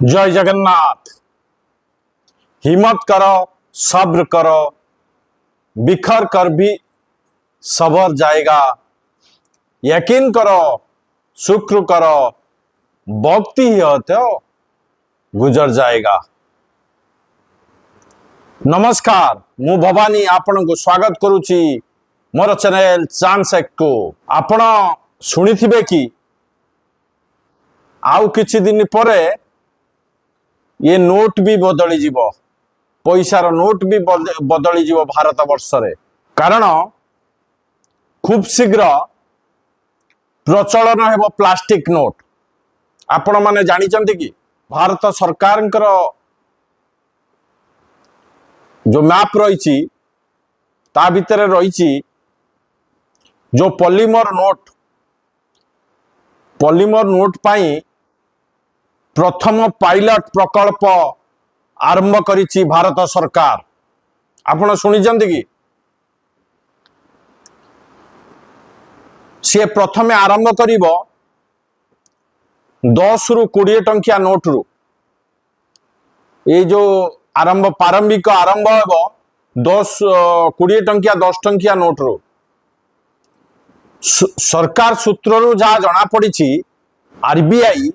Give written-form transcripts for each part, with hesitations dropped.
जय जगन्नाथ। हिम्मत करो, सब्र करो, बिखर कर भी सबर जाएगा। यकीन करो, शुक्र करो, भक्ति ही होते हो गुजर जाएगा। नमस्कार, मु भवानी आपण को स्वागत करुची मोर चैनल चांस को। आपण शुणिथिबे कि आउ किछि दिन परे ये नोट भी बदली जीवो, पैसार नोट भी बदली जीवो भारत वर्ष रे। कारण खूब शीघ्र प्रचलन हेबो प्लास्टिक नोट। आपण माने जानी चंती कि भारत सरकार जो मैप रही ता भितर रही जो पॉलीमर नोट पाई प्रथम पायलट प्रकल्प आरंभ करिछि भारत सरकार। आपण शुणिचंती कि सी प्रथमे आरंभ करिवो 10 रु 20 टंकिया नोट रु। ये जो प्रारंभिक आरंभ हेबो 20 टंकिया 10 टंकिया नोट रु। सरकार सूत्रु जहाँ जना पड़ी आरबीआई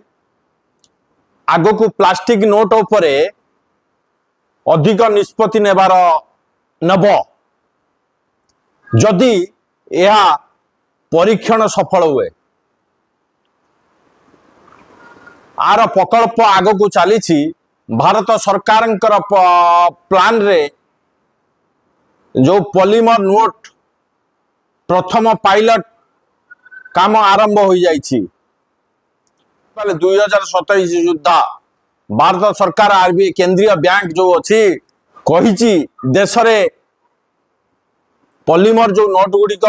आग को प्लास्टिक नोट उपरे अधिक निष्पत्ति नेबार नब जदि यह परीक्षण सफल हुए। आर प्रकल्प आग को चली भारत सरकार प्लान रे जो पॉलीमर नोट प्रथम पायलट काम आरंभ हो जाइछि। 2027 सुधा भारत सरकार आरबीआई केंद्रीय बैंक जो अच्छी कही देश रे पॉलीमर जो नोट गुड़िक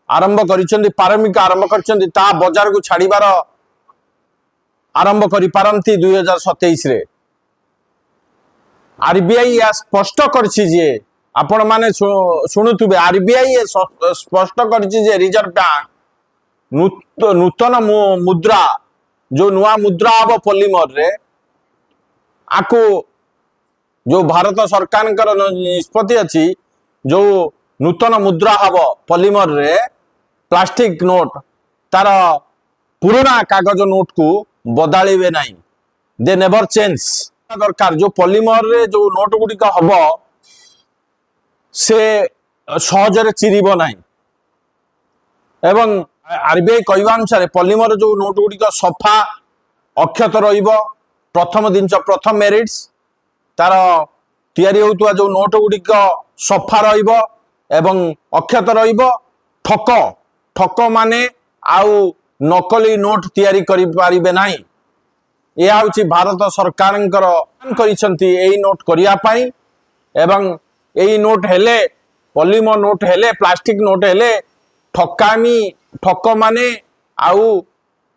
आरंभ कर प्रारंभिक आरंभ कर बजार को छाड़बार आरंभ करि पारंती 2027 रे। आरबीआई या स्पष्ट करछि जे आपण माने शुणुथुबे आरबीआई स्पष्ट करछि जे रिजर्व बैंक नूतन मुद्रा जो नुआ मुद्रा हम पॉलीमर रे आकु जो भारत सरकार निष्पत्ति अच्छी जो नूतन मुद्रा हम पॉलीमर रे प्लास्टिक नोट तार पुराना कागज नोट को बदलिबे नहीं। दे नेवर चेंज दरकार। जो पॉलीमर रे जो नोट गुड़िक हम से सहजरे चिरिब नहीं। एवं आरबीआई कहवा अनुसार पॉलीमर जो नोट गुड़िक सफा अक्षत प्रथम दिन प्रथम मेरिट्स तार तैयारी होता जो नोट गुड़िक सफा एवं अक्षत ठक ठक माने आउ नकली नोट तैयारी करि पारिबे नाही। यह हूँ भारत सरकार नोट करने एवं यही नोट हेले पॉलीमर नोट हेले प्लास्टिक नोट हेले ठकामी ठक माने आउ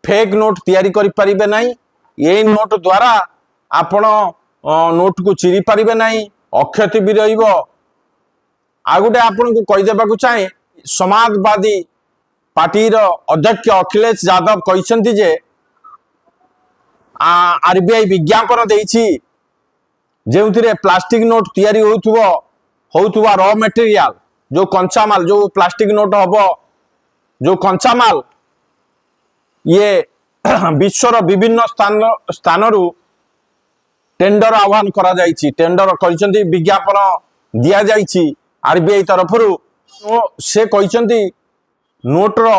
फेक नोट तैयारी करि पारिबे नाही। यही नोट द्वारा आपण नोट को चिरी पारिबे नाही, अक्षति भी रहिबो। आ गुटे आपण को कहि देबा को चाहे समाजवादी पार्टी रो अध्यक्ष अखिलेश यादव कहिसंती जे आरबीआई विज्ञापन देइछि जेउथिरे प्लास्टिक नोट तैयारी होउथुवा रॉ मटेरियल जो कंचा माल जो प्लास्टिक नोट हबो जो कंचा माल ये विश्वर विभिन्न स्थानरू टेंडर आह्वान करा जाइछि। टेंडर करिसंती विज्ञापन दिया जाइछि आरबीआई तरफरु। से कहिसंती नोट रो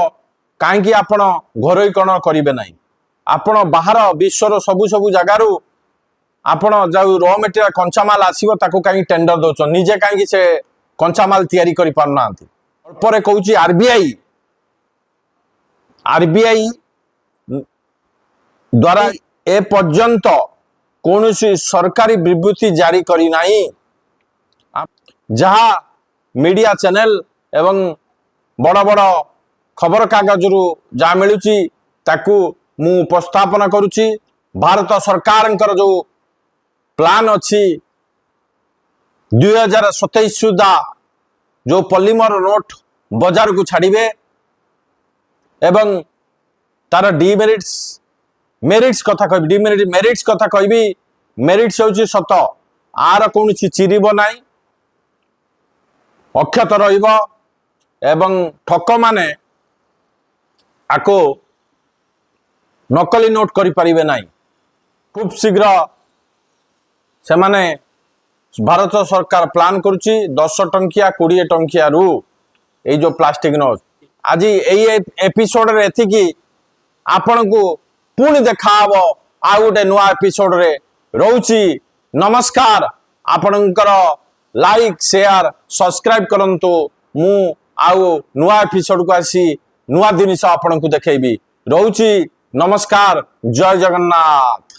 काहेकि आपण घरोईकरण करिवे नाही। आपण बाहर विश्वर सबु सबु जगारू आपण जो रॉ मटेरियल कंचा माल आसीबो ताको काहे टेंडर दोछन, निजे काहे से कंचा माल तैयारी करि पारनांती। परे कहूची आरबीआई द्वारा ए पर्यंत कौन सरकारी विवृत्ति जारी करी नाही। जहाँ मीडिया चैनल एवं बड़ बड़ खबर कागज जहाँ मिलूची ताकू मु उपस्थापन करुची। भारत सरकार जो प्लान अच्छी 2027 सुधा जो पॉलीमर नोट बाजार को छाड़िबे एवं तार डिमेरिट्स मेरिट्स कथा कहबी डिमेरिट मेरिट्स कथा कहबी मेरिट्स होची सत आर कौन चिरीब नाई अक्षत रहिबो एवं ठक माने आको नकली नोट करि परिबे नाई खूब शीघ्र से माने भारत सरकार प्लान करुची 10 टंकिया 20 टंकिया रु ए जो प्लास्टिक नोट आज एपिसोड रे एथिकी आपण को पुणी देखा आ गोटे नुआ एपिसोड रे रोची नमस्कार आपणकर लाइक शेयर सब्सक्राइब करंतु मु आउ नुआ एपिसोड को आसी नुआ जिनिस आपण को देखैबी रोची नमस्कार जय जगन्नाथ।